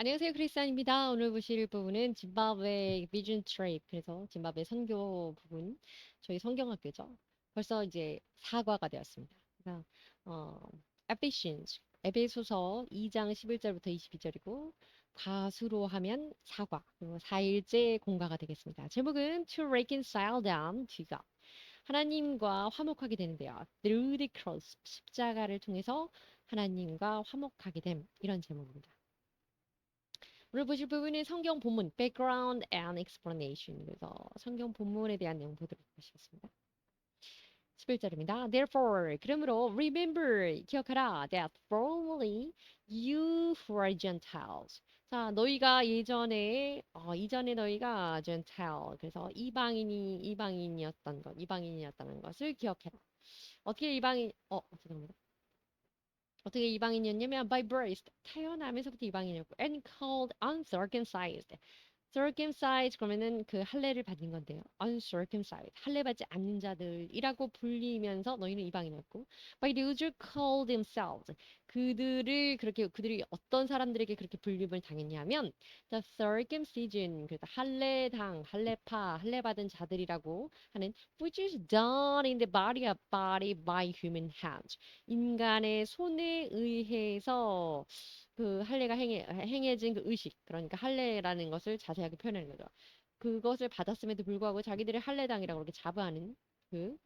안녕하세요, 크리스안입니다. 오늘 보실 부분은 짐바브웨 비전 트립, 그래서 짐바브웨 선교 부분, 저희 성경학교죠. 벌써 이제 사과가 되었습니다. 그래서 에피신스, 에베소서 2장 11절부터 22절이고 가수로 하면 사과, 그리고 4일째 공가가 되겠습니다. 제목은 To Reconcile Them to God. 하나님과 화목하게 되는데요. Through the cross, 십자가를 통해서 하나님과 화목하게 됨, 이런 제목입니다. 오늘 보실 부분은 성경 본문, background and explanation. 그래서 성경 본문에 대한 내용 보도록 하시겠습니다. 11절입니다. Therefore, 그러므로 remember, 기억하라, that formerly you were Gentiles. 자, 너희가 이전에 너희가 Gentile, 그래서 이방인이었다는 것을 기억해라. 어떻게 죄송합니다. 어떻게 이방인이었냐면 by birth 태어나면서부터 이방인이었고 and called uncircumcised circumcised 그러면은 그 할례를 받는 건데요. uncircumcised 할례 받지 않는 자들이라고 불리면서 너희는 이방인이었고 by those who call themselves 그들이 어떤 사람들에게 그렇게 불림을 당했냐면 the circumcision 그래서 할례 받은 자들이라고 하는 which is done in the body by human hands 인간의 손에 의해서 그 할례가 행해진 그 의식, 그러니까 할례라는 것을 자세하게 표현하는 거죠. 그것을 받았음에도 불구하고 자기들의 할례당이라고 그렇게 자부하는 그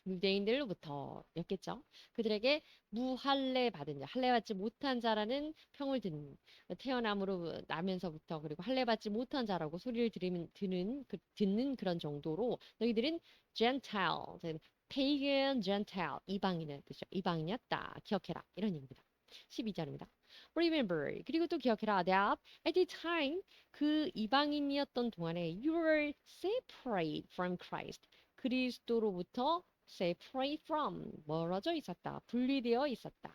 유대인들로부터였겠죠. 그들에게 무할례 받은 자, 할례 받지 못한 자라는 평을 태어남으로 나면서부터 그리고 할례 받지 못한 자라고 소리를 듣는 그런 정도로 너희들은 Gentile, pagan Gentile, 이방인의 뜻이죠. 이방인이었다. 기억해라. 이런 얘기입니다. 12절입니다. Remember, 그리고 또 기억해라. That at the time, 그 이방인이었던 동안에 you were separate from Christ. 그리스도로부터 separate from, 멀어져 있었다. 분리되어 있었다.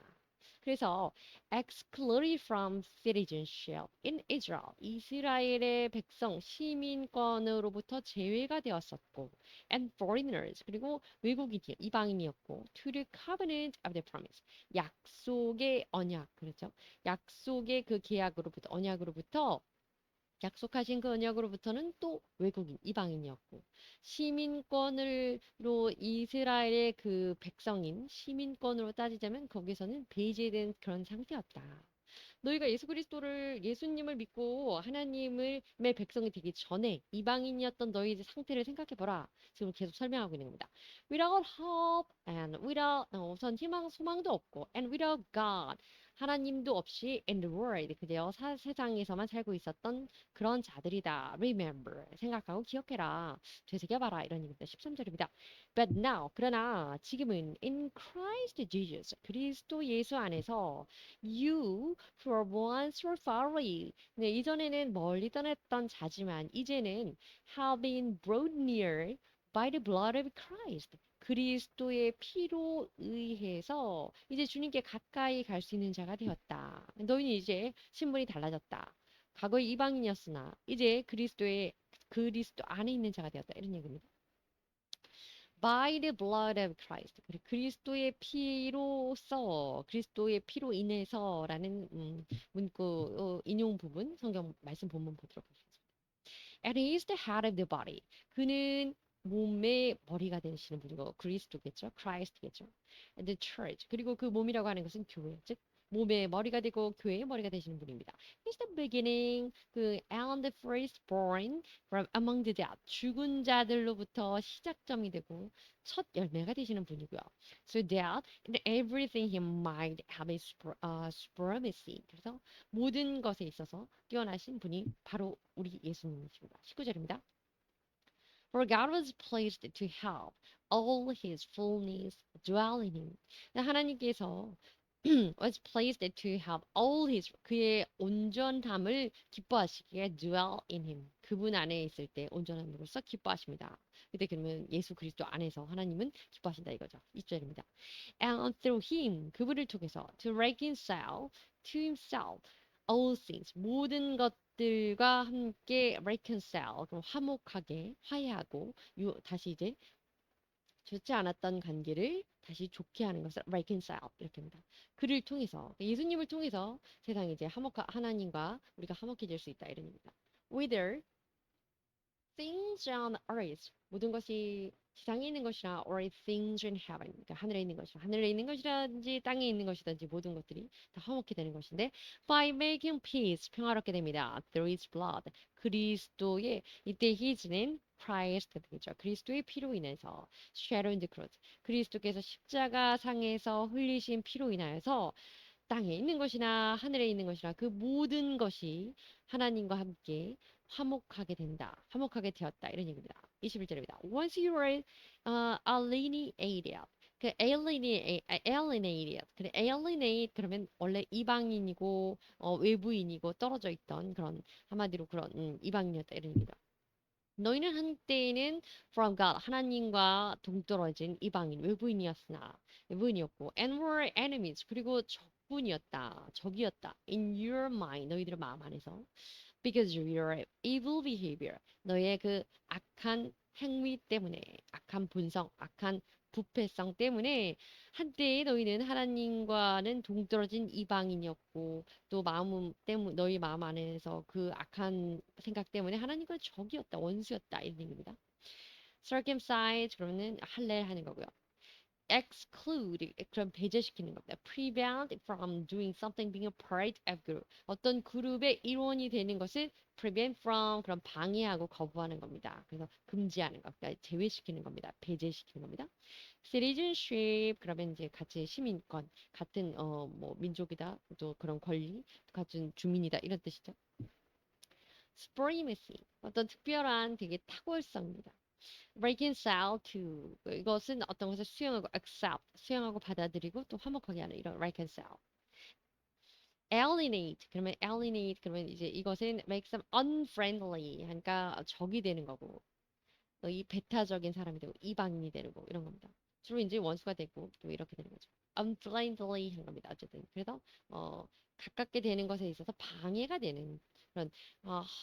그래서 excluded from citizenship in Israel. 이스라엘의 백성, 시민권으로부터 제외가 되었었고 and foreigners, 그리고 외국인이요, 이방인이었고 to the covenant of the promise. 약속의 언약, 그렇죠? 약속의 그 계약으로부터, 언약으로부터 약속하신 그 언약으로부터는 또 외국인, 이방인이었고 시민권으로 이스라엘의 그 백성인 시민권으로 따지자면 거기서는 배제된 그런 상태였다. 너희가 예수님을 믿고 하나님의 백성이 되기 전에 이방인이었던 너희의 상태를 생각해 보라. 지금 계속 설명하고 있는 겁니다. Without hope and 우선 소망도 없고 and without God 하나님도 없이 in the world 그저 세상에서만 살고 있었던 그런 자들이다. Remember 생각하고 기억해라. 되새겨봐라 이런 얘기입니다. 13절입니다. But now 그러나 지금은 in Christ Jesus 그리스도 예수 안에서 you for once were far away. 네, 이전에는 멀리 떠났던 자지만 이제는 have been brought near by the blood of Christ. 그리스도의 피로 의해서 이제 주님께 가까이 갈 수 있는 자가 되었다. 너희는 이제 신분이 달라졌다. 과거에 이방인이었으나 이제 그리스도 안에 있는 자가 되었다. 이런 얘기입니다. By the blood of Christ. 그리스도의 피로써, 그리스도의 피로 인해서라는 문구 인용 부분, 성경 말씀 본문 보도록 하겠습니다. And he is the head of the body. 그는 몸의 머리가 되시는 분이고 그리스도겠죠. Christ겠죠. And the church. 그리고 그 몸이라고 하는 것은 교회, 즉 몸의 머리가 되고 교회의 머리가 되시는 분입니다. He's the beginning, and the firstborn from among the dead. 죽은 자들로부터 시작점이 되고 첫 열매가 되시는 분이고요. So that in everything he might have a supremacy. 그래서 모든 것에 있어서 뛰어나신 분이 바로 우리 예수님이십니다. 19절입니다. For God was pleased to have all his fullness dwell in him. 하나님께서 was pleased to have all his 그의 온전함을 기뻐하시기에 dwell in him. 그분 안에 있을 때 온전함으로써 기뻐하십니다. 그때 그러면 예수 그리스도 안에서 하나님은 기뻐하신다 이거죠. 2절입니다. And through him 그분을 통해서 to reconcile to himself all things 모든 것들과 함께 reconcile 그럼 화목하게 화해하고 다시 이제 좋지 않았던 관계를 다시 좋게 하는 것을 reconcile 이렇게 합니다. 그를 통해서 예수님을 통해서 세상이 이제 하나님과 우리가 화목해질 수 있다 이런 얘기입니다. Whether things on earth 모든 것이 지상에 있는 것이라 or things in heaven 그러니까 하늘에 있는 것이라 하늘에 있는 것이라든지 땅에 있는 것이든지 모든 것들이 다 화목히 되는 것인데 by making peace 평화롭게 됩니다. through his blood 그리스도의 이때 his는 Christ 되겠죠. 그리스도의 피로 인해서 shed on the cross 그리스도께서 십자가 상에서 흘리신 피로 인하여서 땅에 있는 것이나 하늘에 있는 것이나 그 모든 것이 하나님과 함께 화목하게 된다. 화목하게 되었다. 이런 얘기입니다. 21절입니다. Once you were alienated. alienated. 그래, alienate 그러면 원래 이방인이고 외부인이고 떨어져 있던 그런 한마디로 그런 이방인이었다. 이런 얘기다. 너희는 한때에는 from God 하나님과 동떨어진 이방인 외부인이었으나 외부인이었고 and were enemies 그리고 적군이었다 적이었다 in your mind 너희들의 마음 안에서 because of your evil behavior 너의 그 악한 행위 때문에 악한 본성 악한 부패성 때문에 한때에 너희는 하나님과는 동떨어진 이방인이었고 또 마음 때문 너희 마음 안에서 그 악한 생각 때문에 하나님과 적이었다 원수였다 이런 얘기입니다. circumcise 그러면 할례하는 거고요. exclude 그럼 배제시키는 겁니다. prevent from doing something being a part of group 어떤 그룹의 일원이 되는 것을 prevent from 그럼 방해하고 거부하는 겁니다. 그래서 금지하는 것, 그러니까 제외시키는 겁니다. 배제시키는 겁니다. citizenship 그러면 이제 같이 시민권 같은 뭐 민족이다 또 그런 권리 같은 주민이다 이런 뜻이죠. supremacy 어떤 특별한 되게 탁월성입니다. reconcile to 이것은 어떤 것을 수용하고 accept 수용하고 받아들이고 또 화목하게 하는 이런 reconcile. alienate 그러면 이제 이것은 make them unfriendly 하니까 적이 되는 거고 이 배타적인 사람이 되고 이방인이 되는 거 이런 겁니다. 주로 이제 원수가 되고 또 이렇게 되는 거죠. unfriendly 한 겁니다. 어쨌든 그래서 가깝게 되는 것에 있어서 방해가 되는 그런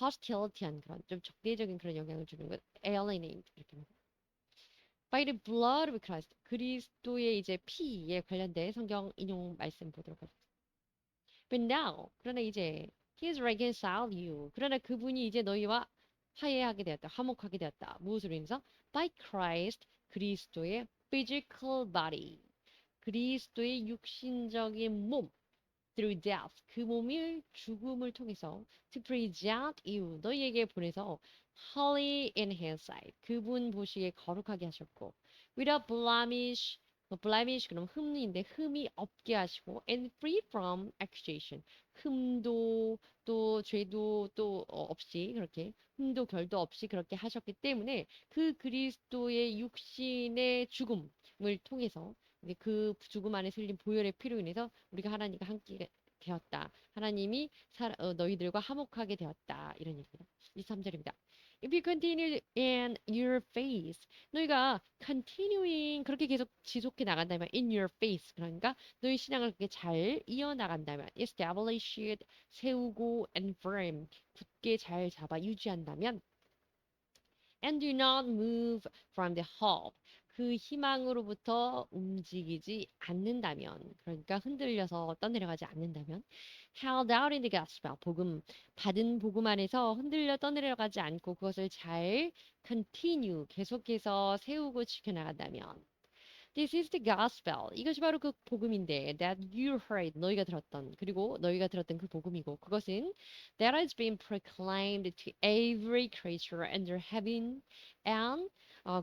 hostility한 그런 좀 적대적인 그런 영향을 주는 것 alienate 이렇게 합니다. By the blood of Christ 그리스도의 이제 피에 관련된 성경 인용 말씀 보도록 하겠습니다. But now 그러나 이제 he has reconciled you 그러나 그분이 이제 너희와 화해하게 되었다. 화목하게 되었다. 무엇으로 인해서? By Christ 그리스도의 physical body 그리스도의 육신적인 몸 through death 그 몸을 죽음을 통해서 to present you 너희에게 보내서 holy in his sight 그분 보시기에 거룩하게 하셨고 without blemish blemish 그럼 흠인데 흠이 없게 하시고 and free from accusation 흠도 또 죄도 또 없이 그렇게 흠도 결도 없이 그렇게 하셨기 때문에 그 그리스도의 육신의 죽음을 통해서 그 죽음 안에 흘린 보혈의 피로 인해서 우리가 하나님과 함께 되었다. 하나님이 너희들과 화목하게 되었다. 이런 얘기입니다. 23절입니다. If you continue in your faith, 너희가 continuing 그렇게 계속 지속해 나간다면 in your faith 그러니까 너희 신앙을 그렇게 잘 이어나간다면 established 세우고 and firm 굳게 잘 잡아 유지한다면 and do not move from the hope. 그 희망으로부터 움직이지 않는다면, 그러니까 흔들려서 떠내려가지 않는다면, held out in the gospel, 받은 복음 안에서 흔들려 떠내려가지 않고 그것을 잘 continue, 계속해서 세우고 지켜나간다면, This is the gospel. 이것이 바로 그 복음인데 that you heard 너희가 들었던 그리고 너희가 들었던 그 복음이고 그것은 that has been proclaimed to every creature under heaven and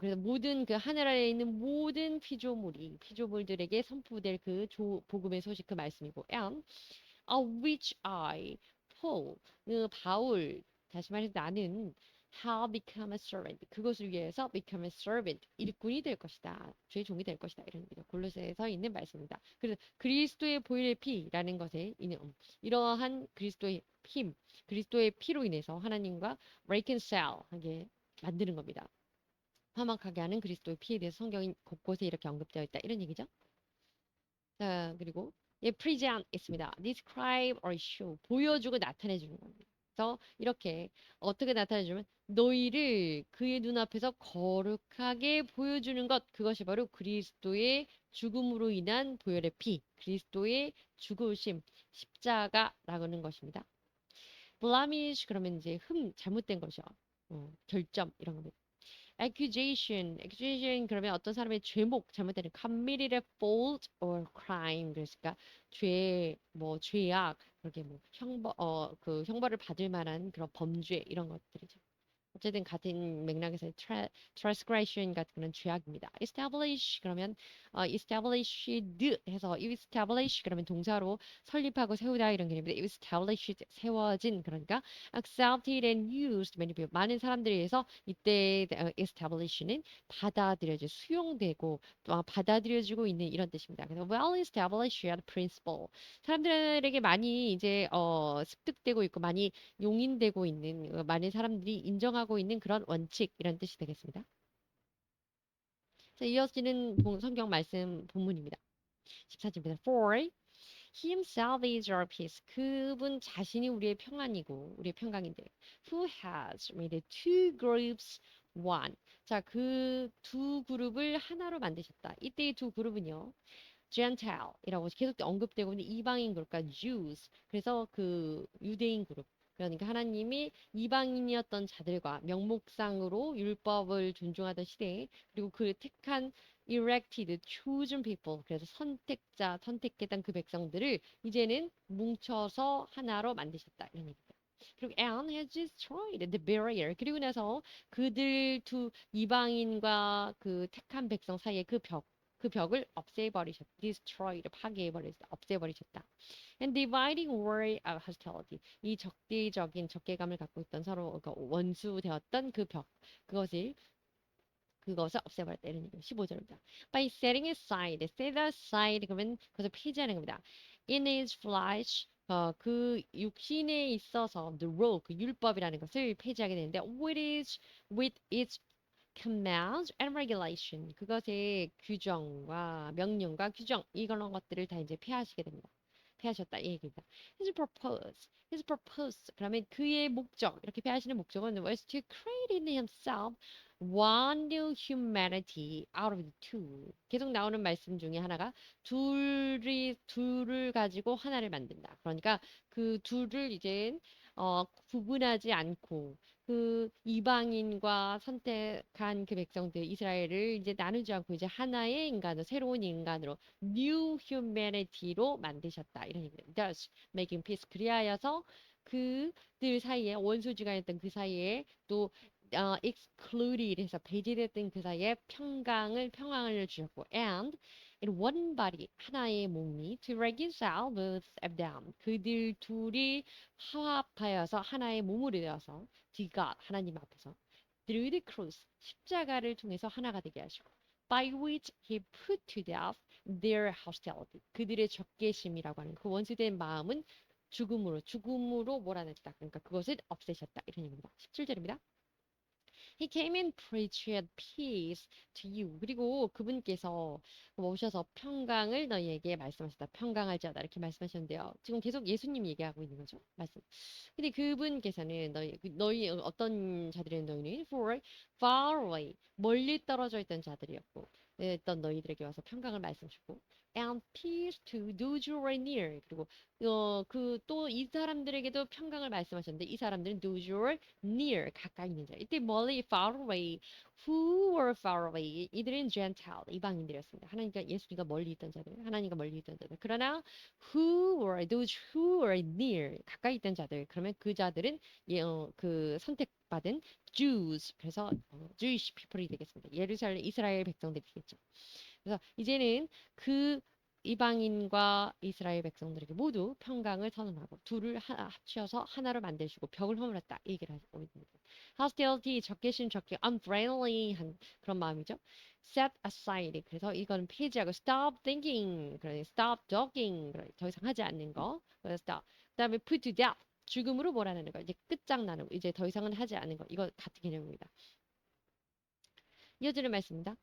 그래서 모든 그 하늘 아래 있는 모든 피조물들에게 선포될 그 복음의 소식 그 말씀이고 and of which I Paul 그 바울 다시 말해서 나는 have become a servant. 그것을 위해서 become a servant. 일꾼이 될 것이다. 주의 종이 될 것이다. 이런 의미죠. 골로새에서 있는 말씀입니다. 그래서 그리스도의 보혈의 피라는 것에 있는 이러한 그리스도의 힘, 그리스도의 피로 인해서 하나님과 reconcile 하게 만드는 겁니다. 화목하게 하는 그리스도의 피에 대해서 성경이 곳곳에 이렇게 언급되어 있다. 이런 얘기죠. 자, 그리고 present 있습니다. describe or show 보여주고 나타내 주는 겁니다. 그래서 이렇게 어떻게 나타내주면 너희를 그의 눈앞에서 거룩하게 보여주는 것 그것이 바로 그리스도의 죽음으로 인한 보혈의 피 그리스도의 죽으심 십자가라는 것입니다. blemish 그러면 이제 잘못된 것이요. 결점 이런 겁니다. accusation 그러면 어떤 사람의 죄목 잘못되는 committed a fault or crime 그러니까 뭐 죄악 그렇게 뭐 그 형벌을 받을 만한 그런 범죄 이런 것들이죠. 어쨌든 같은 맥락에서 transgression 같은 그런 죄악입니다. establish 그러면 established 해서 establish 그러면 동사로 설립하고 세우다 이런 개념입니다. established 세워진 그러니까 accepted and used many people 많은 사람들에 의해서 이때 establish는 받아들여져 수용되고 또 받아들여지고 있는 이런 뜻입니다. 그래서 well established principle 사람들에게 많이 이제 습득되고 있고 많이 용인되고 있는 많은 사람들이 인정하고 있는 그런 원칙 이런 뜻이 되겠습니다. 자, 이어지는 성경 말씀 본문입니다. 14절입니다. For himself is our peace. 그분 자신이 우리의 평안이고 우리의 평강인데 who has made two groups one. 자, 그 두 그룹을 하나로 만드셨다. 이때의 두 그룹은요. Gentile이라고 계속 언급되고 있는 이방인 그룹과 Jews. 그래서 그 유대인 그룹. 그러니까 하나님이 이방인이었던 자들과 명목상으로 율법을 존중하던 시대에 그리고 그 택한 elected, chosen people 그래서 선택했던 그 백성들을 이제는 뭉쳐서 하나로 만드셨다 이런 얘기입니다. 그리고 and has destroyed the barrier 그리고 나서 그들 두 이방인과 그 택한 백성 사이의 그 벽을 없애버리셨다. destroyed, 파괴해버리셨다. 없애버리셨다. And dividing wall of hostility. 이 적대적인 적개감을 갖고 있던 서로 그러니까 원수되었던 그 벽, 그것을 없애버렸다. 이런 얘기 15절입니다. By setting aside, set aside 그러면 그것을 폐지하는 겁니다. In his flesh, 그 육신에 있어서 the law, 그 율법이라는 것을 폐지하게 되는데 with its commands and regulation 그것의 규정과 명령과 규정 이런 것들을 다 이제 폐하시게 됩니다. 폐하셨다 이 얘기입니다. His purpose 그러면 그의 목적 이렇게 폐하시는 목적은 was to create in himself one new humanity out of the two. 계속 나오는 말씀 중에 하나가 둘을 가지고 하나를 만든다. 그러니까 그 둘을 이제 구분하지 않고 그 이방인과 선택한 그 백성들 이스라엘을 이제 나누지 않고 이제 하나의 인간으로 새로운 인간으로 new humanity로 만드셨다 이런 얘기입니다. Thus making peace 그리하여서 그들 사이에 원수지간했던 그 사이에 또 excluded 해서 배제됐던 그 사이에 평강을 주셨고 and in one body 하나의 몸이 to reconcile both of them 그들 둘이 화합하여서 하나의 몸으로 되어서 to God 하나님 앞에서 through the cross 십자가를 통해서 하나가 되게 하시고 by which he put to death their hostility 그들의 적개심이라고 하는 그 원수된 마음은 죽음으로 몰아냈다. 그러니까 그것을 없애셨다. 이런 얘기입니다. 17절입니다. He came and preached peace to you. 그리고 그분께서 오셔서 평강을 너희에게 말씀하셨다. 평강할지어다. 이렇게 말씀하셨는데요. 지금 계속 예수님 얘기하고 있는 거죠. 말씀. 근데 그분께서는 너희 어떤 자들은 너희는 for far away 멀리 떨어져 있던 자들이었고 있던 너희들에게 와서 평강을 말씀 주고 and peace to those who are near. 그리고 그 또 이 사람들에게도 평강을 말씀하셨는데 이 사람들은 those who are near 가까이 있는 자. 이때 멀리 far away who were far away 이들은 Gentile 이방인들이었습니다. 하나님과 예수님과 멀리 있던 자들, 하나님과 멀리 있던 자들. 그러나 who were those who were near 가까이 있던 자들. 그러면 그 자들은 그 선택받은 Jews 그래서 Jewish people이 되겠습니다. 예루살렘 이스라엘 백성들이 되겠죠. 그래서 이제는 그 이방인과 이스라엘 백성들에게 모두 평강을 선언하고 둘을 합치어서 하나로 만드시고 벽을 허물었다 이 얘기를 하고 있습니다. hostility 적개심 unfriendly한 그런 마음이죠. set aside 그래서 이거는 폐지하고 stop thinking 그러니 stop talking 더 이상 하지 않는 거 stop 그다음에 put to death 죽음으로 몰아내는 거 이제 끝장나는 거 이제 더 이상은 하지 않는 거 이거 같은 개념입니다. 이어지는 말씀입니다.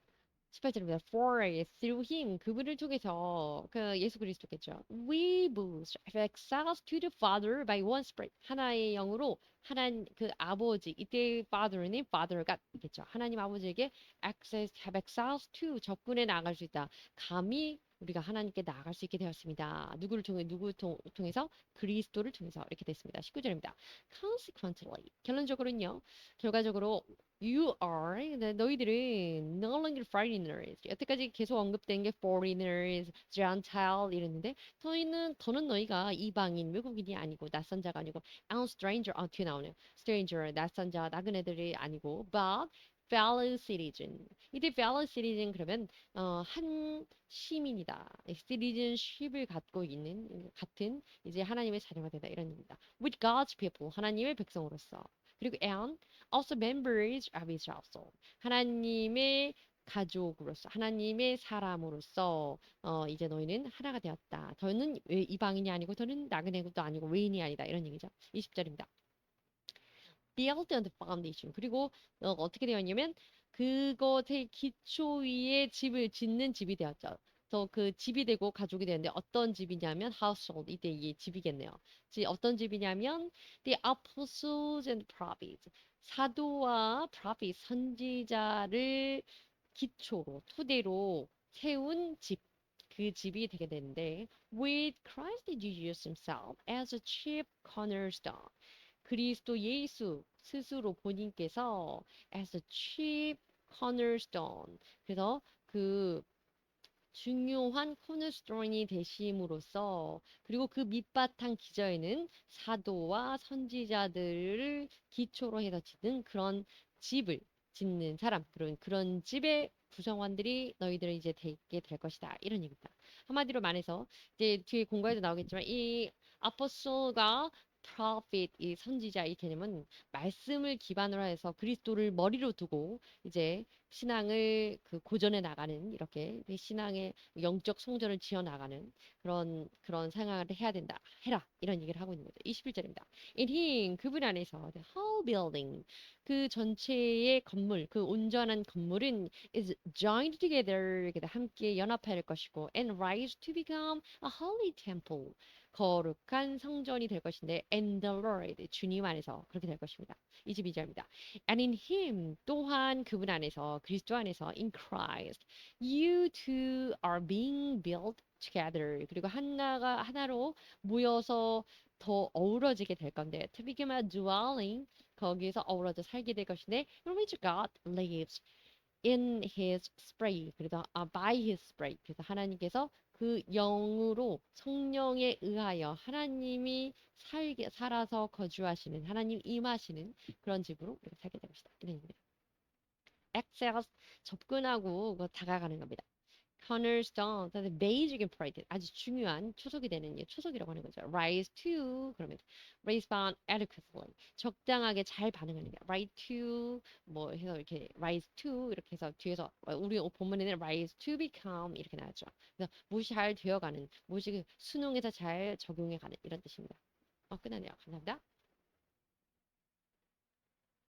18절입니다. For through him 그분을 통해서 그 예수 그리스도겠죠. We both have access to the Father by one Spirit. 하나의 영으로 하나님 그 아버지 이때 Father는 Father가 있겠죠. 하나님 아버지에게 have access to 접근해 나갈 수 있다. 감히 우리가 하나님께 나아갈 수 있게 되었습니다. 누구를 통해서 그리스도를 통해서 이렇게 됐습니다. 19절입니다. Consequently 결론적으로는요. 결과적으로 You are 너희들은 no longer foreigners. 여태까지 계속 언급된 게 foreigners, Gentile 이랬는데 더는 너희가 이방인, 외국인이 아니고 낯선 자가 아니고 and stranger 뒤에 나오네요. stranger 낯선 자, 나그네들이 아니고 but fellow citizen. 이때 fellow citizen 그러면 한 시민이다. citizenship을 갖고 있는 같은 이제 하나님의 자녀가 되다 이런 의미입니다. With God's people 하나님의 백성으로서 그리고 and also members of his household. 하나님의 가족으로서, 하나님의 사람으로서, 이제 너희는 하나가 되었다. 더는 이방인이 아니고, 더는 나그네도 아니고, 외인이 아니다. 이런 얘기죠. 20절입니다. Built on the foundation. 그리고 어떻게 되어 있냐면, 그것의 기초 위에 집을 짓는 집이 되었죠. 그래서 그 집이 되고 가족이 되는데 어떤 집이냐면 household 이때 이게 집이겠네요. 어떤 집이냐면 the apostles and prophets 사도와 prophets 선지자를 기초로 토대로 세운 집. 그 집이 되게 되는데 with Christ Jesus himself as a chief cornerstone 그리스도 예수 스스로 본인께서 as a chief cornerstone 그래서 그 중요한 코너스톤이 되심으로써 그리고 그 밑바탕 기저에는 사도와 선지자들을 기초로 해서 짓는 그런 집을 짓는 사람 그런 집의 구성원들이 너희들은 이제 되게 될 것이다 이런 얘기입니다. 한마디로 말해서 이제 뒤에 공부에도 나오겠지만 이 아포솔과 prophet 이 선지자 이 개념은 말씀을 기반으로 해서 그리스도를 머리로 두고 이제 신앙을 그 고전해 나가는 이렇게 신앙의 영적 성전을 지어 나가는 그런 생활을 해야 된다. 해라. 이런 얘기를 하고 있는 거죠. 21절입니다. In him 그분 안에서 the whole building 그 전체의 건물 그 온전한 건물은 is joined together 이렇게 함께 연합할 것이고 and rise to become a holy temple 거룩한 성전이 될 것인데 and the Lord 주님 안에서 그렇게 될 것입니다. 22절입니다. And in him 또한 그분 안에서 그리스도 안에서 in Christ you two are being built together 그리고 하나로 모여서 더 어우러지게 될 건데 to become a dwelling 거기에서 어우러져 살게 될 것인데 in which God lives in his spirit 그래서 by his spirit 그래서 하나님께서 그 영으로 성령에 의하여 하나님이 살아서 거주하시는 하나님 임하시는 그런 집으로 우리가 살게 될 것이다. 이런 의미입니다. access 접근하고 다가가는 겁니다. cornerstone, 그다음에 basic important 아주 중요한 초석이 되는 게 초석이라고 하는 거죠. rise to 그러면 respond adequately 적당하게 잘 반응하는 게 rise to 뭐 해서 이렇게 rise to 이렇게 해서 뒤에서 우리 본문에는 rise to become 이렇게 나왔죠. 그래서 무엇이 잘 되어가는 무엇이 수능에서 잘 적용해가는 이런 뜻입니다. 끝나네요. 감사합니다.